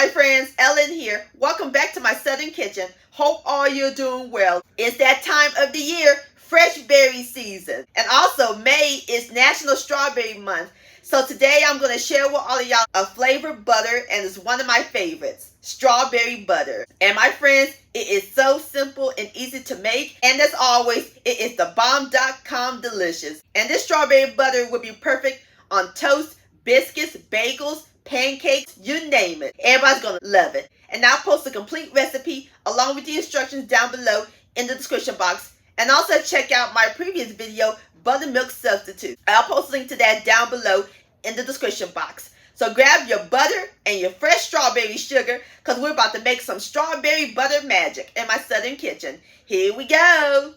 my friends, Ellen here. Welcome back to my Southern Kitchen. Hope all you're doing well. It's that time of the year, fresh berry season. And also, May is National Strawberry Month. So today I'm going to share with all of y'all a flavored butter, and it's one of my favorites, strawberry butter. And my friends, it is so simple and easy to make. And as always, it is the bomb.com delicious. And this strawberry butter would be perfect on toast, biscuits, bagels, pancakes, you name it. Everybody's gonna love it. And I'll post a complete recipe along with the instructions down below in the description box. And also check out my previous video, buttermilk substitute. I'll post a link to that down below in the description box. So grab your butter and your fresh strawberry sugar, because we're about to make some strawberry butter magic in my Southern Kitchen. Here we go.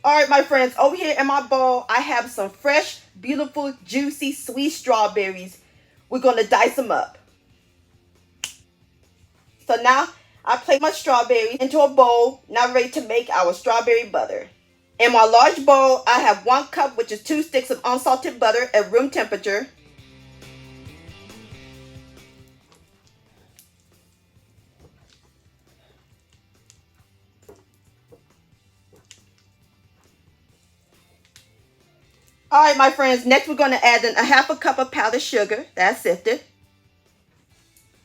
Alright my friends, over here in my bowl, I have some fresh, beautiful, juicy, sweet strawberries. We're going to dice them up. So now, I place my strawberries into a bowl, now ready to make our strawberry butter. In my large bowl, I have 1 cup, which is 2 sticks of unsalted butter at room temperature. Alright my friends, next we're going to add in a 1/2 cup of powdered sugar, that's sifted,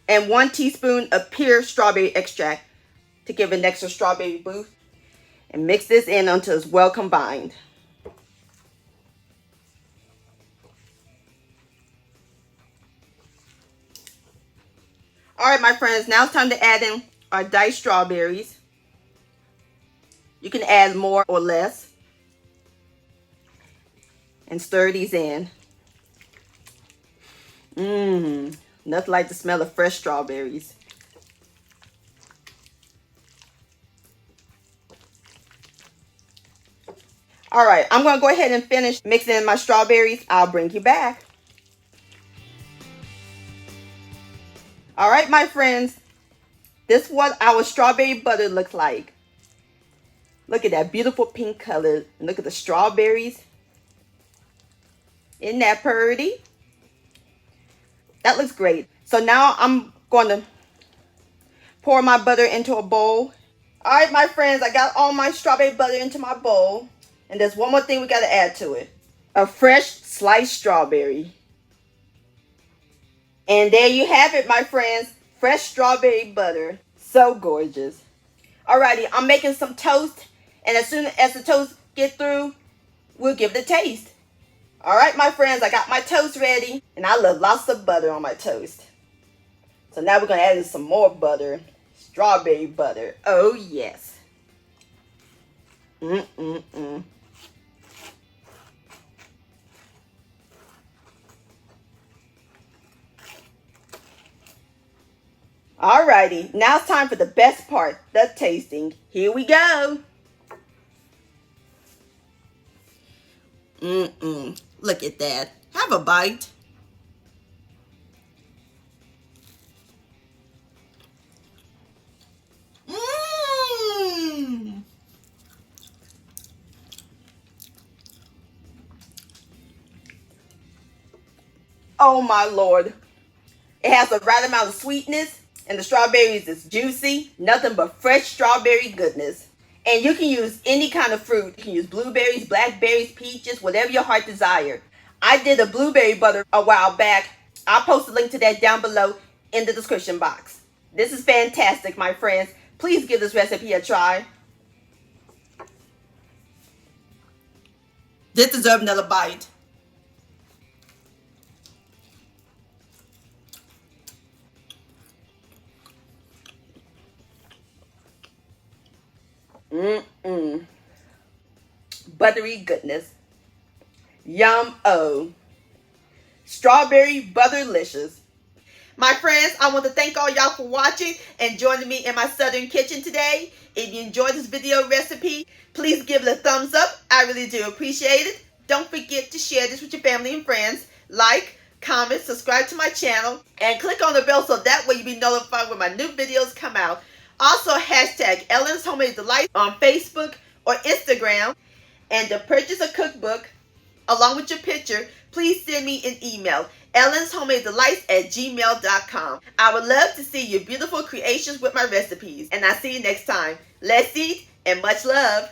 and 1 teaspoon of pure strawberry extract to give an extra strawberry boost. And mix this in until it's well combined. Alright my friends, now it's time to add in our diced strawberries. You can add more or less. And stir these in. Nothing like the smell of fresh strawberries. All right, I'm going to go ahead and finish mixing in my strawberries. I'll bring you back. All right, my friends, this is what our strawberry butter looks like. Look at that beautiful pink color. And look at the strawberries. Isn't that pretty? That looks great. So now I'm going to pour my butter into a bowl. All right, my friends, I got all my strawberry butter into my bowl. And there's one more thing we got to add to it. A fresh sliced strawberry. And there you have it, my friends. Fresh strawberry butter. So gorgeous. Alrighty, I'm making some toast. And as soon as the toast get through, we'll give it a taste. Alright my friends, I got my toast ready, and I love lots of butter on my toast. So now we're going to add in some more butter, strawberry butter. Oh yes. Alrighty, now it's time for the best part, the tasting. Here we go. Look at that. Have a bite. Oh my Lord. It has the right amount of sweetness, and the strawberries is juicy. Nothing but fresh strawberry goodness. And you can use any kind of fruit. You can use blueberries, blackberries, peaches, whatever your heart desire. I did a blueberry butter a while back. I'll post a link to that down below in the description box. This is fantastic, my friends. Please give this recipe a try. This deserves another bite. Buttery goodness. Yum-o. Strawberry butterlicious. My friends, I want to thank all y'all for watching and joining me in my Southern Kitchen today. If you enjoyed this video recipe, please give it a thumbs up. I really do appreciate it. Don't forget to share this with your family and friends. Like, comment, subscribe to my channel, and click on the bell so that way you'll be notified when my new videos come out. Also, hashtag Ellen's Homemade Delights on Facebook or Instagram. And to purchase a cookbook along with your picture, please send me an email, ellenshomemadedelights@gmail.com. I would love to see your beautiful creations with my recipes. And I'll see you next time. Let's eat and much love.